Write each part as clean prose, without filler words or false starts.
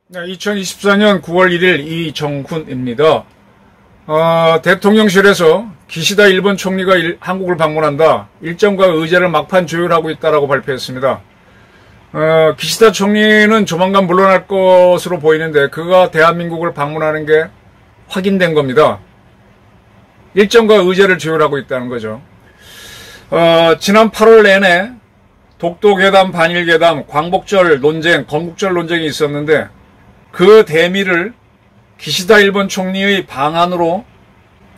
네, 2024년 9월 1일 이정훈입니다. 대통령실에서 기시다 일본 총리가 한국을 방문한다. 일정과 의제를 막판 조율하고 있다라고 발표했습니다. 기시다 총리는 조만간 물러날 것으로 보이는데 그가 대한민국을 방문하는 게 확인된 겁니다. 일정과 의제를 조율하고 있다는 거죠. 지난 8월 내내 독도괴담, 반일괴담, 광복절 논쟁, 건국절 논쟁이 있었는데 그 대미를 기시다 일본 총리의 방안으로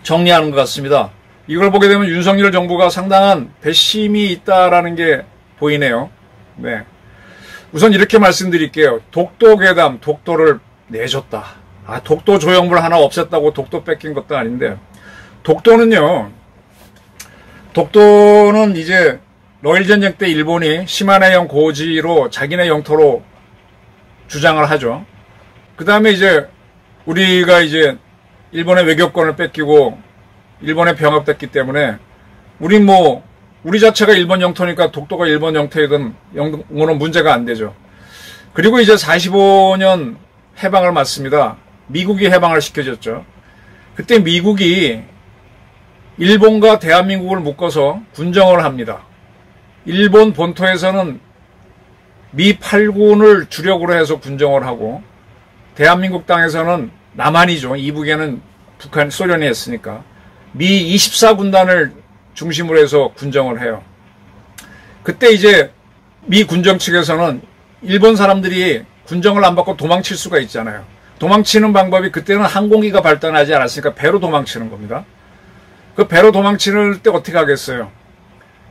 정리하는 것 같습니다. 이걸 보게 되면 윤석열 정부가 상당한 배심이 있다라는 게 보이네요. 네. 우선 이렇게 말씀드릴게요. 독도괴담, 독도를 내줬다. 독도 조형물 하나 없앴다고 독도 뺏긴 것도 아닌데, 독도는 이제 러일전쟁 때 일본이 시마네현 고지로 자기네 영토로 주장을 하죠. 그 다음에 이제 우리가 이제 일본의 외교권을 뺏기고 일본에 병합됐기 때문에 우리 자체가 일본 영토니까 독도가 일본 영토이든 영토는 문제가 안 되죠. 그리고 이제 45년 해방을 맞습니다. 미국이 해방을 시켜줬죠. 그때 미국이 일본과 대한민국을 묶어서 군정을 합니다. 일본 본토에서는 미 8군을 주력으로 해서 군정을 하고 대한민국 땅에서는 남한이죠. 이북에는 북한, 소련이 했으니까 미 24군단을 중심으로 해서 군정을 해요. 그때 이제 미 군정 측에서는 일본 사람들이 군정을 안 받고 도망칠 수가 있잖아요. 도망치는 방법이 그때는 항공기가 발달하지 않았으니까 배로 도망치는 겁니다. 그 배로 도망칠 때 어떻게 하겠어요?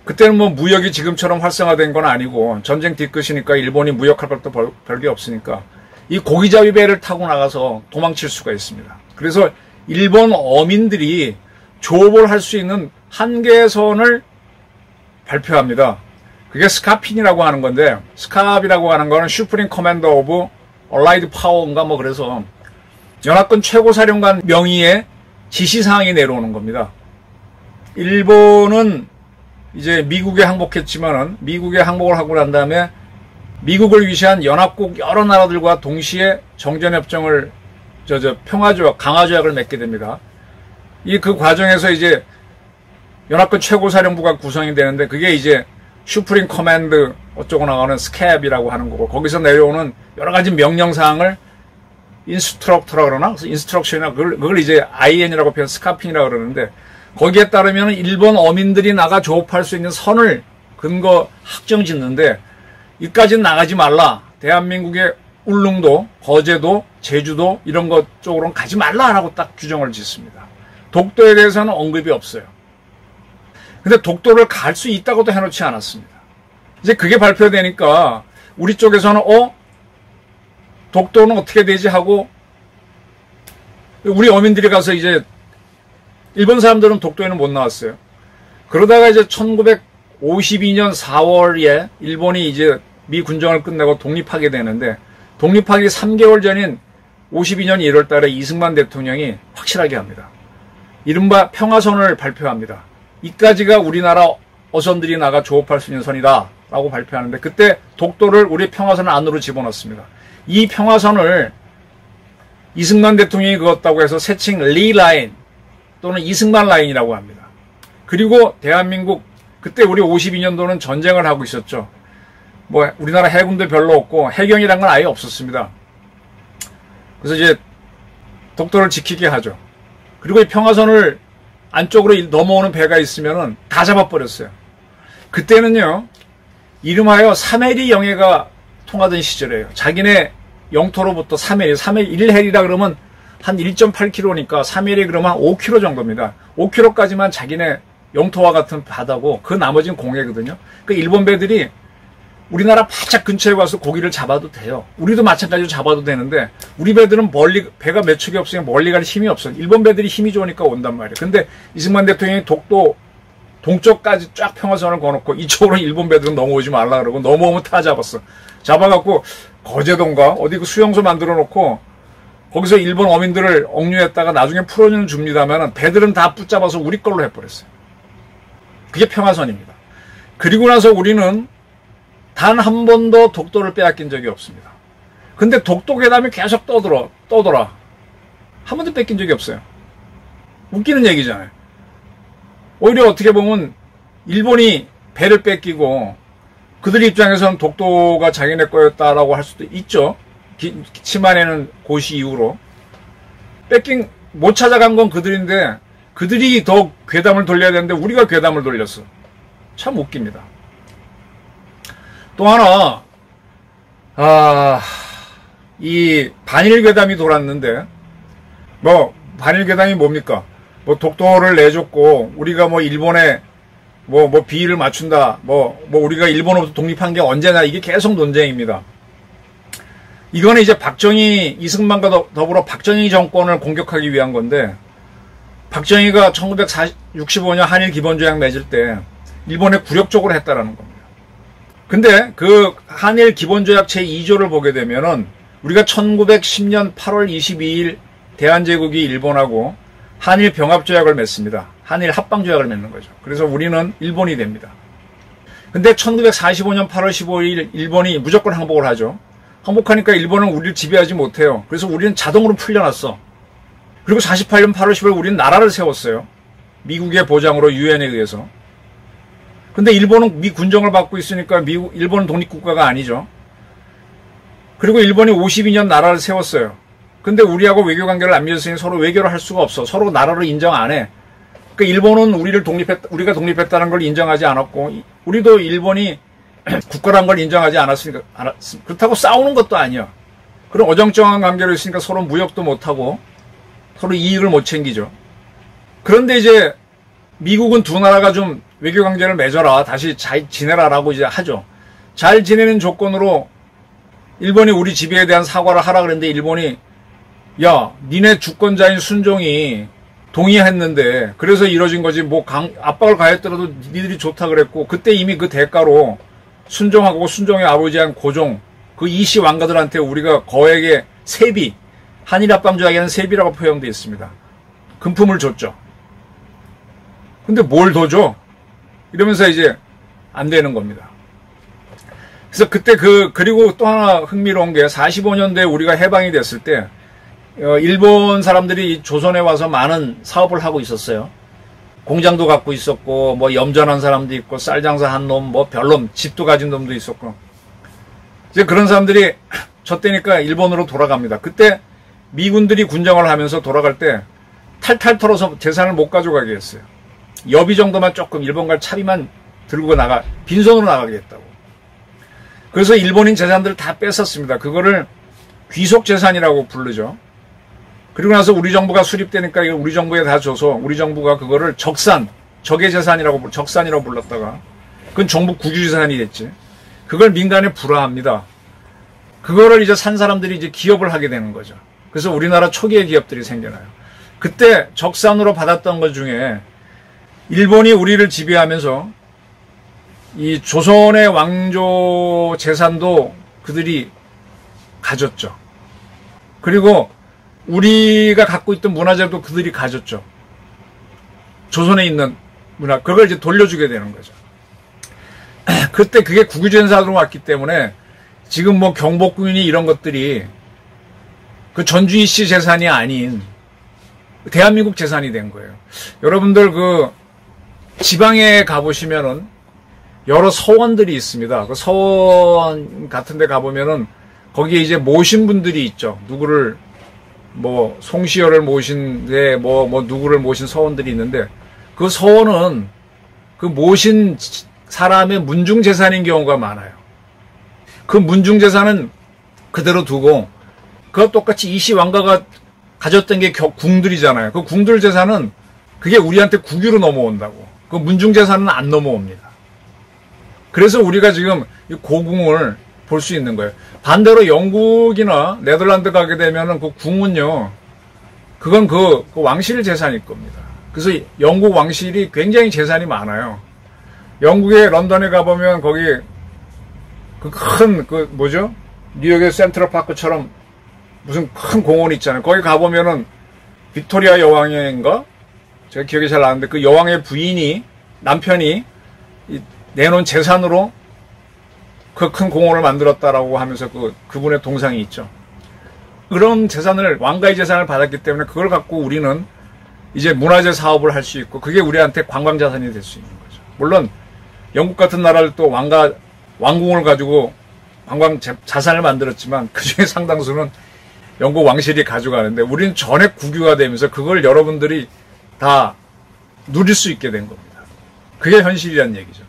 그때는 무역이 지금처럼 활성화된 건 아니고 전쟁 뒤끝이니까 일본이 무역할 것도 별게 없으니까 이 고기잡이 배를 타고 나가서 도망칠 수가 있습니다. 그래서 일본 어민들이 조업을 할 수 있는 한계선을 발표합니다. 그게 스카핀이라고 하는 건데, 스캅이라고 하는 거는 슈프림 커맨더 오브 얼라이드 파워인가 그래서 연합군 최고사령관 명의의 지시사항이 내려오는 겁니다. 일본은 이제 미국에 항복했지만은 미국에 항복을 하고 난 다음에 미국을 위시한 연합국 여러 나라들과 동시에 정전협정을 평화조약, 강화조약을 맺게 됩니다. 그 과정에서 이제 연합군 최고사령부가 구성이 되는데 그게 이제 슈프림 커맨드 어쩌고 나가는 스캡이라고 하는 거고 거기서 내려오는 여러 가지 명령사항을 인스트럭터라고 그러나? 인스트럭션이나 그걸 이제 IN이라고 표현, 스카핀이라고 그러는데 거기에 따르면 일본 어민들이 나가 조업할 수 있는 선을 근거 확정 짓는데 이까지는 나가지 말라. 대한민국의 울릉도, 거제도, 제주도 이런 것 쪽으로는 가지 말라라고 딱 규정을 짓습니다. 독도에 대해서는 언급이 없어요. 근데 독도를 갈 수 있다고도 해놓지 않았습니다. 이제 그게 발표되니까 우리 쪽에서는 독도는 어떻게 되지 하고 우리 어민들이 가서 이제 일본 사람들은 독도에는 못 나왔어요. 그러다가 이제 1952년 4월에 일본이 이제 미 군정을 끝내고 독립하게 되는데 독립하기 3개월 전인 52년 1월 달에 이승만 대통령이 확실하게 합니다. 이른바 평화선을 발표합니다. 이까지가 우리나라 어선들이 나가 조업할 수 있는 선이다 라고 발표하는데 그때 독도를 우리 평화선 안으로 집어넣습니다. 이 평화선을 이승만 대통령이 그었다고 해서 세칭 리 라인 또는 이승만 라인이라고 합니다. 그리고 대한민국 그때 우리 52년도는 전쟁을 하고 있었죠. 우리나라 해군도 별로 없고 해경이란 건 아예 없었습니다. 그래서 이제 독도를 지키게 하죠. 그리고 이 평화선을 안쪽으로 넘어오는 배가 있으면은 다 잡아버렸어요. 그때는요, 이름하여 사메리 영해가 통하던 시절이에요. 자기네 영토로부터 1헬이라 그러면 한 1.8km니까 3일이 그러면 한 5km 정도입니다. 5km까지만 자기네 영토와 같은 바다고 그 나머지는 공해거든요. 그 일본 배들이 우리나라 바짝 근처에 와서 고기를 잡아도 돼요. 우리도 마찬가지로 잡아도 되는데 우리 배들은 배가 몇 척이 없으니 멀리 갈 힘이 없어요. 일본 배들이 힘이 좋으니까 온단 말이에요. 근데 이승만 대통령이 독도 동쪽까지 쫙 평화선을 거놓고 이쪽으로 일본 배들은 넘어오지 말라 그러고 넘어오면 다 잡았어. 잡아갖고 거제도인가 어디 그 수용소 만들어 놓고 거기서 일본 어민들을 억류했다가 나중에 풀어주는 줍니다만 배들은 다 붙잡아서 우리 걸로 해버렸어요. 그게 평화선입니다. 그리고 나서 우리는 단 한 번도 독도를 빼앗긴 적이 없습니다. 근데 독도 괴담이 계속 떠돌아. 한 번도 뺏긴 적이 없어요. 웃기는 얘기잖아요. 오히려 어떻게 보면 일본이 배를 뺏기고 그들 입장에서는 독도가 자기네 거였다라고 할 수도 있죠. 치만에는 고시 이후로. 못 찾아간 건 그들인데 그들이 더 괴담을 돌려야 되는데 우리가 괴담을 돌렸어. 참 웃깁니다. 또 하나, 이 반일 괴담이 돌았는데, 반일 괴담이 뭡니까? 독도를 내줬고, 우리가 일본에, 비위를 맞춘다, 우리가 일본으로부터 독립한 게 언제나 이게 계속 논쟁입니다. 이거는 이제 이승만과 더불어 박정희 정권을 공격하기 위한 건데, 박정희가 1965년 한일 기본조약 맺을 때, 일본에 굴욕적으로 했다라는 겁니다. 근데 그 한일 기본조약 제2조를 보게 되면은 우리가 1910년 8월 22일 대한제국이 일본하고 한일 병합조약을 맺습니다. 한일 합방조약을 맺는 거죠. 그래서 우리는 일본이 됩니다. 근데 1945년 8월 15일 일본이 무조건 항복을 하죠. 항복하니까 일본은 우리를 지배하지 못해요. 그래서 우리는 자동으로 풀려났어. 그리고 48년 8월 10일 우리는 나라를 세웠어요. 미국의 보장으로 유엔에 의해서. 근데 일본은 미 군정을 받고 있으니까 일본은 독립국가가 아니죠. 그리고 일본이 52년 나라를 세웠어요. 근데 우리하고 외교관계를 안 맺었으니 서로 외교를 할 수가 없어. 서로 나라를 인정 안 해. 그러니까 일본은 우리가 독립했다는 걸 인정하지 않았고, 우리도 일본이 국가란 걸 인정하지 않았으니까, 그렇다고 싸우는 것도 아니야. 그런 어정쩡한 관계로 있으니까 서로 무역도 못하고, 서로 이익을 못 챙기죠. 그런데 이제 미국은 두 나라가 좀 외교관계를 맺어라. 다시 잘 지내라라고 이제 하죠. 잘 지내는 조건으로 일본이 우리 지배에 대한 사과를 하라 그랬는데 일본이 야, 니네 주권자인 순종이 동의했는데 그래서 이뤄진 거지 압박을 가했더라도 니들이 좋다 그랬고 그때 이미 그 대가로 순종하고 순종의 아버지한 고종 그 이씨 왕가들한테 우리가 거액의 세비 한일 합방조약에는 세비라고 표현되어 있습니다. 금품을 줬죠. 근데 뭘 더 줘? 이러면서 이제 안 되는 겁니다. 그래서 그때 그리고 또 하나 흥미로운 게 45년대에 우리가 해방이 됐을 때 일본 사람들이 조선에 와서 많은 사업을 하고 있었어요. 공장도 갖고 있었고 염전한 사람도 있고 쌀장사 한 놈 별놈 집도 가진 놈도 있었고 이제 그런 사람들이 저 때니까 일본으로 돌아갑니다. 그때 미군들이 군정을 하면서 돌아갈 때 탈탈 털어서 재산을 못 가져가게 했어요. 여비 정도만 조금 일본 갈 차비만 들고 빈손으로 나가겠다고. 그래서 일본인 재산들을 다 뺐었습니다. 그거를 귀속재산이라고 부르죠. 그리고 나서 우리 정부가 수립되니까 우리 정부에 다 줘서 우리 정부가 그거를 적의 재산이라고 적산이라고 불렀다가 그건 정부 국유재산이 됐지. 그걸 민간에 불화합니다. 그거를 이제 산 사람들이 이제 기업을 하게 되는 거죠. 그래서 우리나라 초기의 기업들이 생겨나요. 그때 적산으로 받았던 것 중에 일본이 우리를 지배하면서 이 조선의 왕조 재산도 그들이 가졌죠. 그리고 우리가 갖고 있던 문화재도 그들이 가졌죠. 조선에 있는 문화, 그걸 이제 돌려주게 되는 거죠. 그때 그게 국유재산으로 왔기 때문에 지금 경복궁이니 이런 것들이 그 전주희 씨 재산이 아닌 대한민국 재산이 된 거예요. 여러분들 지방에 가보시면은 여러 서원들이 있습니다. 그 서원 같은 데 가보면은 거기에 이제 모신 분들이 있죠. 누구를 송시열을 모신데 누구를 모신 서원들이 있는데 그 서원은 그 모신 사람의 문중 재산인 경우가 많아요. 그 문중 재산은 그대로 두고 그와 똑같이 이씨 왕가가 가졌던 게 궁들이잖아요. 그 궁들 재산은 그게 우리한테 국유로 넘어온다고. 그 문중 재산은 안 넘어옵니다. 그래서 우리가 지금 고궁을 볼 수 있는 거예요. 반대로 영국이나 네덜란드 가게 되면은 그 궁은요, 그건 그 왕실 재산일 겁니다. 그래서 영국 왕실이 굉장히 재산이 많아요. 영국의 런던에 가보면 거기 뉴욕의 센트럴 파크처럼 무슨 큰 공원 있잖아요. 거기 가보면은 빅토리아 여왕인가? 제가 기억이 잘 나는데 그 여왕의 부인이, 남편이 내놓은 재산으로 그 큰 공원을 만들었다라고 하면서 그분의 동상이 있죠. 그런 재산을, 왕가의 재산을 받았기 때문에 그걸 갖고 우리는 이제 문화재 사업을 할 수 있고 그게 우리한테 관광자산이 될 수 있는 거죠. 물론 영국 같은 나라를 또 왕궁을 가지고 관광 자산을 만들었지만 그 중에 상당수는 영국 왕실이 가져가는데 우리는 전액 국유가 되면서 그걸 여러분들이 다 누릴 수 있게 된 겁니다. 그게 현실이란 얘기죠.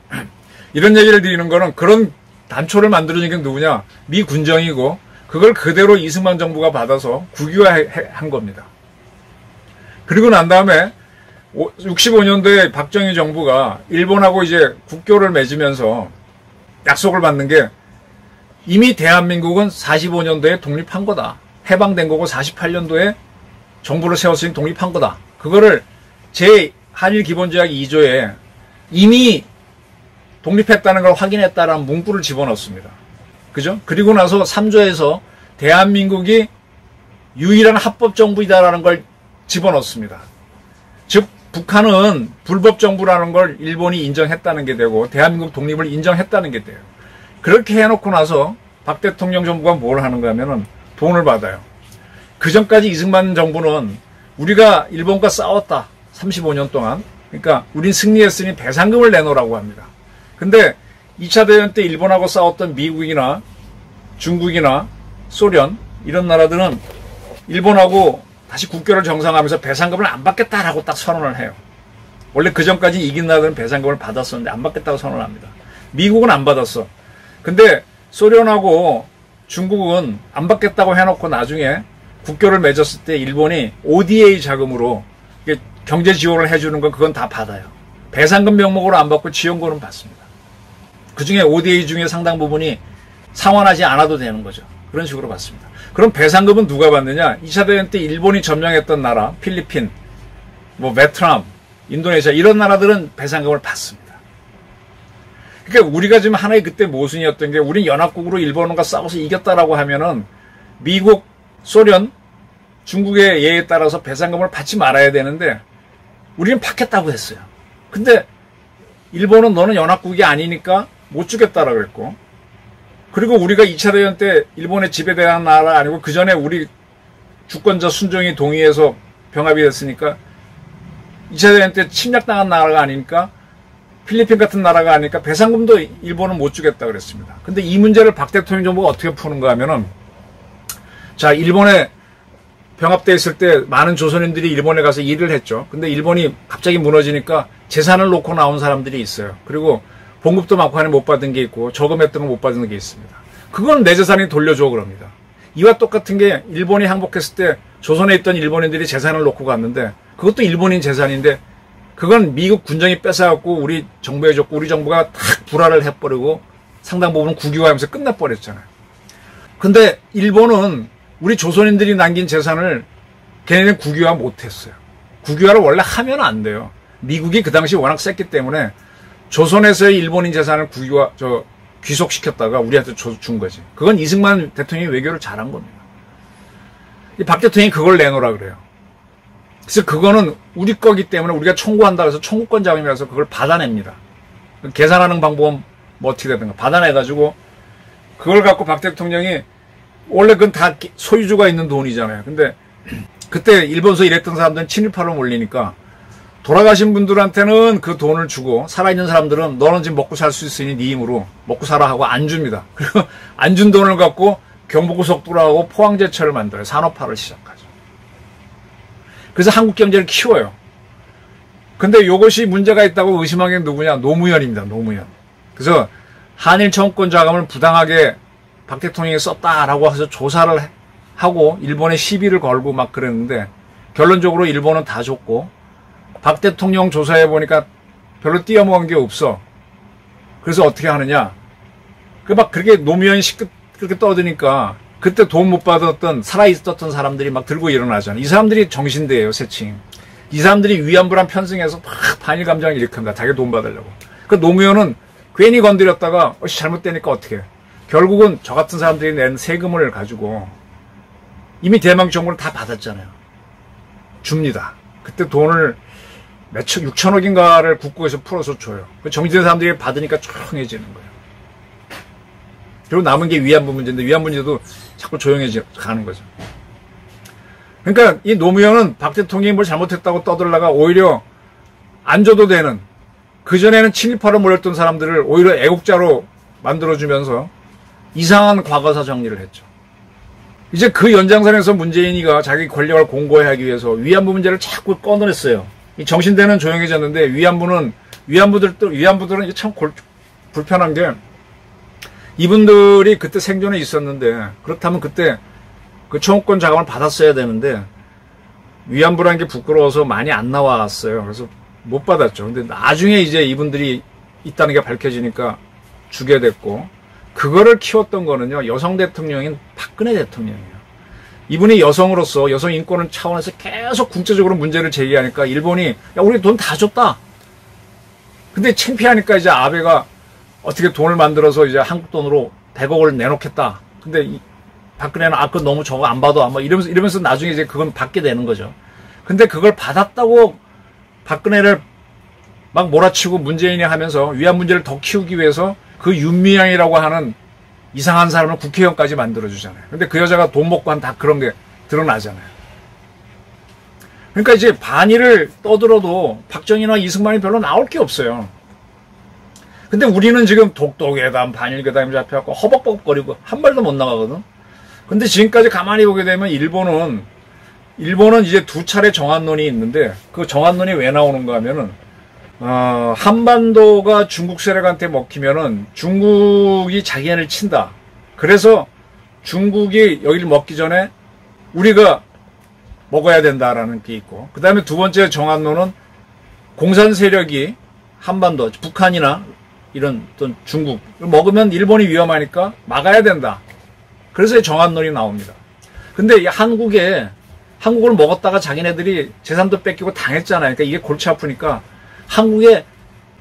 이런 얘기를 드리는 거는 그런 단초를 만들어준 게 누구냐? 미 군정이고 그걸 그대로 이승만 정부가 받아서 국유화한 겁니다. 그리고 난 다음에 65년도에 박정희 정부가 일본하고 이제 국교를 맺으면서 약속을 받는 게 이미 대한민국은 45년도에 독립한 거다. 해방된 거고 48년도에 정부를 세웠으니 독립한 거다. 그거를 제1 기본조약 2조에 이미 독립했다는 걸 확인했다라는 문구를 집어넣습니다. 그죠? 그리고 나서 3조에서 대한민국이 유일한 합법정부이다라는 걸 집어넣습니다. 즉 북한은 불법정부라는 걸 일본이 인정했다는 게 되고 대한민국 독립을 인정했다는 게 돼요. 그렇게 해놓고 나서 박 대통령 정부가 뭘 하는가 하면은 돈을 받아요. 그 전까지 이승만 정부는 우리가 일본과 싸웠다. 35년 동안. 그러니까 우린 승리했으니 배상금을 내놓으라고 합니다. 근데 2차 대전 때 일본하고 싸웠던 미국이나 중국이나 소련 이런 나라들은 일본하고 다시 국교를 정상화하면서 배상금을 안 받겠다라고 딱 선언을 해요. 원래 그 전까지 이긴 나라들은 배상금을 받았었는데 안 받겠다고 선언을 합니다. 미국은 안 받았어. 근데 소련하고 중국은 안 받겠다고 해놓고 나중에 국교를 맺었을 때 일본이 ODA 자금으로 경제 지원을 해주는 건 그건 다 받아요. 배상금 명목으로 안 받고 지원금은 받습니다. 그 중에 ODA 중에 상당 부분이 상환하지 않아도 되는 거죠. 그런 식으로 받습니다. 그럼 배상금은 누가 받느냐? 2차 대전 때 일본이 점령했던 나라, 필리핀, 베트남, 인도네시아 이런 나라들은 배상금을 받습니다. 그러니까 우리가 지금 하나의 그때 모순이었던 게 우린 연합국으로 일본과 싸워서 이겼다라고 하면은 미국, 소련, 중국의 예에 따라서 배상금을 받지 말아야 되는데 우리는 받겠다고 했어요. 근데 일본은 너는 연합국이 아니니까 못 주겠다라고 그랬고 그리고 우리가 2차 대전 때 일본의 지배대한 나라 아니고 그 전에 우리 주권자 순종이 동의해서 병합이 됐으니까 2차 대전 때 침략당한 나라가 아니니까 필리핀 같은 나라가 아니니까 배상금도 일본은 못 주겠다 그랬습니다. 근데 이 문제를 박 대통령 정부가 어떻게 푸는가 하면은 자, 일본에 병합돼 있을 때 많은 조선인들이 일본에 가서 일을 했죠. 근데 일본이 갑자기 무너지니까 재산을 놓고 나온 사람들이 있어요. 그리고 봉급도 막판에 못 받은 게 있고 저금했던 거 못 받은 게 있습니다. 그건 내 재산이 돌려줘 그럽니다. 이와 똑같은 게 일본이 항복했을 때 조선에 있던 일본인들이 재산을 놓고 갔는데 그것도 일본인 재산인데 그건 미국 군정이 뺏어갖고 우리 정부에 줬고 우리 정부가 탁 불화를 해버리고 상당 부분 국유화하면서 끝내버렸잖아요. 근데 일본은 우리 조선인들이 남긴 재산을 걔네는 국유화 못했어요. 국유화를 원래 하면 안 돼요. 미국이 그 당시 워낙 셌기 때문에 조선에서의 일본인 재산을 귀속시켰다가 우리한테 준 거지. 그건 이승만 대통령이 외교를 잘한 겁니다. 이 박 대통령이 그걸 내놓으라 그래요. 그래서 그거는 우리 거기 때문에 우리가 청구한다 해서 청구권 자금이라서 그걸 받아냅니다. 계산하는 방법은 어떻게 되든가 받아내가지고 그걸 갖고 박 대통령이 원래 그건 다 소유주가 있는 돈이잖아요. 근데 그때 일본서 일했던 사람들은 친일파로 몰리니까 돌아가신 분들한테는 그 돈을 주고 살아있는 사람들은 너는 지금 먹고 살 수 있으니 네 힘으로 먹고 살아 하고 안 줍니다. 그리고 안 준 돈을 갖고 경부고속도로하고 포항제철을 만들어요. 산업화를 시작하죠. 그래서 한국 경제를 키워요. 근데 이것이 문제가 있다고 의심한 게 누구냐? 노무현입니다. 노무현. 그래서 한일 청구권 자금을 부당하게 박 대통령이 썼다라고 해서 조사를 하고 일본에 시비를 걸고 막 그랬는데 결론적으로 일본은 다 줬고 박 대통령 조사해 보니까 별로 띄어먹은 게 없어. 그래서 어떻게 하느냐? 그렇게 노무현이 그렇게 떠드니까 그때 돈 못 받았던 살아있었던 사람들이 막 들고 일어나잖아요. 이 사람들이 정신대예요, 세칭. 이 사람들이 위안부란 편승해서 막 반일 감정을 일으킵니다. 자기 돈 받으려고. 그 노무현은 괜히 건드렸다가 잘못되니까 어떻게 해? 결국은 저 같은 사람들이 낸 세금을 가지고 이미 대망 정부는 다 받았잖아요. 줍니다. 그때 돈을 몇천, 6천억인가를 국고에서 풀어서 줘요. 정치된 사람들이 받으니까 조용해지는 거예요. 그리고 남은 게 위안부 문제인데 위안부 문제도 자꾸 조용해져 가는 거죠. 그러니까 이 노무현은 박 대통령이 뭘 잘못했다고 떠들다가 오히려 안 줘도 되는, 그전에는 친일파로 몰렸던 사람들을 오히려 애국자로 만들어주면서 이상한 과거사 정리를 했죠. 이제 그 연장선에서 문재인이가 자기 권력을 공고하기 위해서 위안부 문제를 자꾸 꺼내냈어요. 이 정신대는 조용해졌는데 위안부들은 이게 참 불편한 게, 이분들이 그때 생존에 있었는데, 그렇다면 그때 그 청구권 자금을 받았어야 되는데 위안부라는 게 부끄러워서 많이 안 나왔어요. 그래서 못 받았죠. 근데 나중에 이제 이분들이 있다는 게 밝혀지니까 주게 됐고, 그거를 키웠던 거는요, 여성 대통령인 박근혜 대통령이에요. 이분이 여성으로서 여성 인권 차원에서 계속 국제적으로 문제를 제기하니까 일본이 야, 우리 돈 다 줬다. 근데 창피하니까 이제 아베가 어떻게 돈을 만들어서 이제 한국 돈으로 100억을 내놓겠다. 근데 박근혜는 그건 너무 저거 안 봐도 아마 이러면서 나중에 이제 그건 받게 되는 거죠. 근데 그걸 받았다고 박근혜를 막 몰아치고 문재인이 하면서 위안 문제를 더 키우기 위해서 그 윤미향이라고 하는 이상한 사람을 국회의원까지 만들어주잖아요. 근데 그 여자가 돈 먹고 한 다 그런 게 드러나잖아요. 그러니까 이제 반일을 떠들어도 박정희나 이승만이 별로 나올 게 없어요. 근데 우리는 지금 독도괴담, 반일괴담이 잡혀갖고 허벅벅거리고 한 발도 못 나가거든. 근데 지금까지 가만히 보게 되면 일본은 이제 두 차례 정한론이 있는데, 그 정한론이 왜 나오는가 하면은, 한반도가 중국 세력한테 먹히면은 중국이 자기네를 친다. 그래서 중국이 여기를 먹기 전에 우리가 먹어야 된다라는 게 있고, 그 다음에 두 번째 정한론은 공산 세력이 한반도, 북한이나 이런 어떤 중국을 먹으면 일본이 위험하니까 막아야 된다. 그래서 정한론이 나옵니다. 근데 이 한국을 먹었다가 자기네들이 재산도 뺏기고 당했잖아요. 그러니까 이게 골치 아프니까 한국에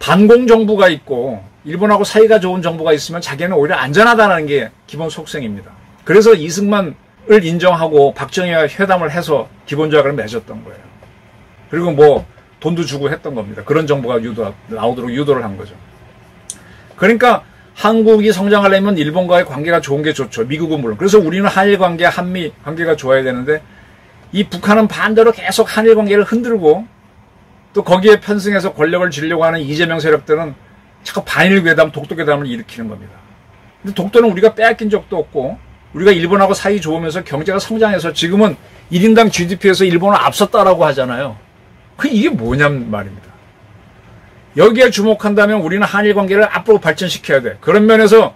반공 정부가 있고 일본하고 사이가 좋은 정부가 있으면 자기는 오히려 안전하다는 게 기본 속성입니다. 그래서 이승만을 인정하고 박정희와 회담을 해서 기본조약을 맺었던 거예요. 그리고 뭐 돈도 주고 했던 겁니다. 그런 정부가 나오도록 유도를 한 거죠. 그러니까 한국이 성장하려면 일본과의 관계가 좋은 게 좋죠. 미국은 물론. 그래서 우리는 한일 관계, 한미 관계가 좋아야 되는데, 이 북한은 반대로 계속 한일 관계를 흔들고 또 거기에 편승해서 권력을 쥐려고 하는 이재명 세력들은 자꾸 반일 괴담, 독도 괴담을 일으키는 겁니다. 근데 독도는 우리가 빼앗긴 적도 없고, 우리가 일본하고 사이 좋으면서 경제가 성장해서 지금은 1인당 GDP에서 일본은 앞섰다라고 하잖아요. 이게 뭐냔 말입니다. 여기에 주목한다면 우리는 한일 관계를 앞으로 발전시켜야 돼. 그런 면에서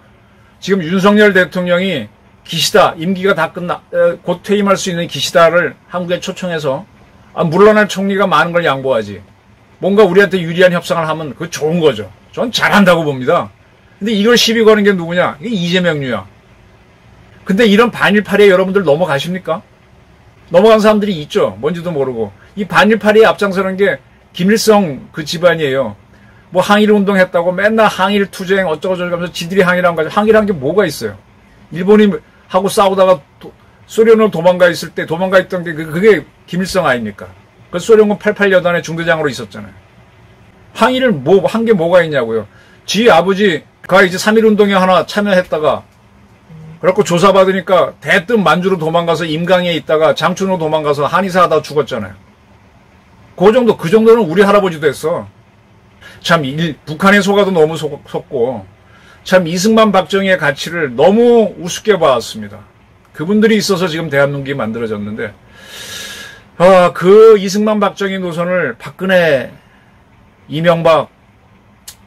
지금 윤석열 대통령이 기시다, 임기가 다 곧 퇴임할 수 있는 기시다를 한국에 초청해서, 물러날 총리가 많은 걸 양보하지, 뭔가 우리한테 유리한 협상을 하면 그거 좋은 거죠. 전 잘한다고 봅니다. 근데 이걸 시비 거는 게 누구냐? 이게 이재명류야. 근데 이런 반일파리에 여러분들 넘어가십니까? 넘어간 사람들이 있죠. 뭔지도 모르고. 이 반일파리에 앞장서는 게 김일성 그 집안이에요. 뭐 항일 운동했다고 맨날 항일 투쟁 어쩌고저쩌고 하면서 지들이 항일한 거죠. 항일한 게 뭐가 있어요? 일본이 하고 싸우다가 소련으로 도망가 있던 게 그게 김일성 아닙니까? 그 소련군 88여단의 중대장으로 있었잖아요. 항일을 한 게 뭐가 있냐고요. 지 아버지가 이제 3.1운동에 하나 참여했다가 그래갖고 조사받으니까 대뜸 만주로 도망가서 임강에 있다가 장춘으로 도망가서 한의사 하다 죽었잖아요. 그 정도는 우리 할아버지도 했어. 참 북한에 속아도 너무 속고, 참 이승만 박정희의 가치를 너무 우습게 봐왔습니다. 그분들이 있어서 지금 대한민국이 만들어졌는데, 그 이승만 박정희 노선을 박근혜, 이명박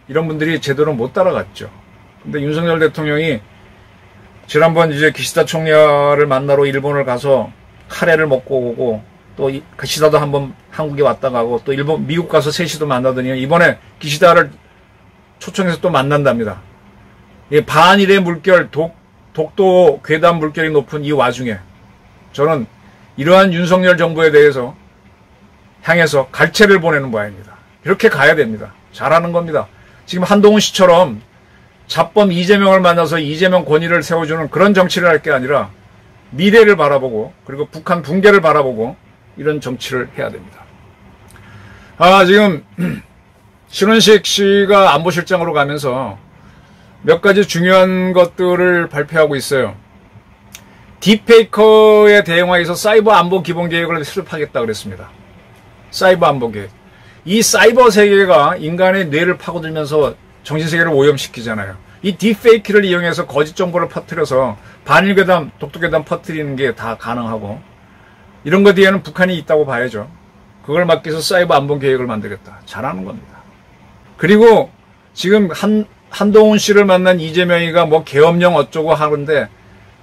이런 분들이 제대로 못 따라갔죠. 근데 윤석열 대통령이 지난번 이제 기시다 총리를 만나러 일본을 가서 카레를 먹고 오고, 또 기시다도 한번 한국에 왔다 가고, 또 미국 가서 셋이도 만나더니 이번에 기시다를 초청해서 또 만난답니다. 반일의 물결, 독도 괴담 물결이 높은 이 와중에 저는 이러한 윤석열 정부에 대해서 향해서 갈채를 보내는 바입니다. 이렇게 가야 됩니다. 잘하는 겁니다. 지금 한동훈 씨처럼 잡범 이재명을 만나서 이재명 권위를 세워주는 그런 정치를 할 게 아니라 미래를 바라보고 그리고 북한 붕괴를 바라보고 이런 정치를 해야 됩니다. 지금 신원식 씨가 안보실장으로 가면서 몇 가지 중요한 것들을 발표하고 있어요. 딥페이커에 대응하기 위해서 사이버 안보 기본 계획을 수립하겠다 그랬습니다. 사이버 안보 계획. 이 사이버 세계가 인간의 뇌를 파고들면서 정신세계를 오염시키잖아요. 이 딥페이크를 이용해서 거짓 정보를 퍼뜨려서 반일괴담, 독도괴담 퍼뜨리는 게 다 가능하고 이런 것 뒤에는 북한이 있다고 봐야죠. 그걸 막기 위해서 사이버 안보 계획을 만들겠다. 잘하는 겁니다. 그리고 지금 한동훈 씨를 만난 이재명이가 뭐 계엄령 어쩌고 하는데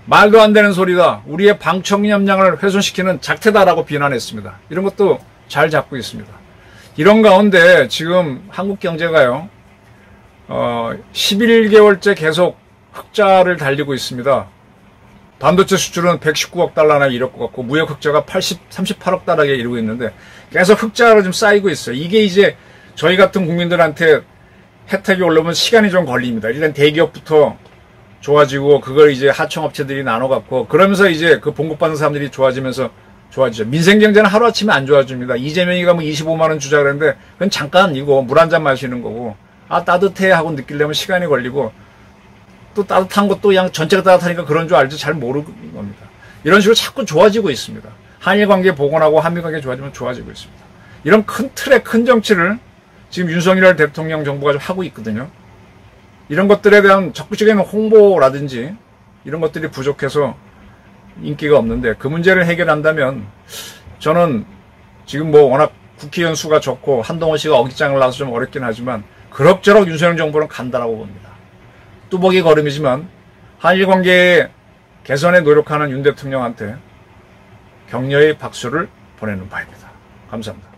말도 안 되는 소리다. 우리의 방청력량을 훼손시키는 작태다라고 비난했습니다. 이런 것도 잘 잡고 있습니다. 이런 가운데 지금 한국 경제가요, 11개월째 계속 흑자를 달리고 있습니다. 반도체 수출은 119억 달러나 이럴 것 같고, 무역 흑자가 38억 달러에 이르고 있는데, 계속 흑자로 좀 쌓이고 있어요. 이게 이제 저희 같은 국민들한테 혜택이 올라오면 시간이 좀 걸립니다. 일단 대기업부터 좋아지고, 그걸 이제 하청업체들이 나눠갖고, 그러면서 이제 그 봉급받는 사람들이 좋아지면서 좋아지죠. 민생경제는 하루아침에 안 좋아집니다. 이재명이가 뭐 25만원 주자 그랬는데, 그건 잠깐 이거 물 한 잔 마시는 거고, 따뜻해 하고 느끼려면 시간이 걸리고, 또 따뜻한 것도 그냥 전체가 따뜻하니까 그런 줄 알지 잘 모르는 겁니다. 이런 식으로 자꾸 좋아지고 있습니다. 한일 관계 복원하고 한미 관계 좋아지면 좋아지고 있습니다. 이런 큰 틀의 큰 정치를 지금 윤석열 대통령 정부가 좀 하고 있거든요. 이런 것들에 대한 적극적인 홍보라든지 이런 것들이 부족해서 인기가 없는데 그 문제를 해결한다면 저는 지금 뭐 워낙 국회의원 수가 적고 한동훈 씨가 어깃장을 나서 좀 어렵긴 하지만 그럭저럭 윤석열 정부는 간다라고 봅니다. 뚜벅이 걸음이지만 한일 관계 개선에 노력하는 윤 대통령한테 격려의 박수를 보내는 바입니다. 감사합니다.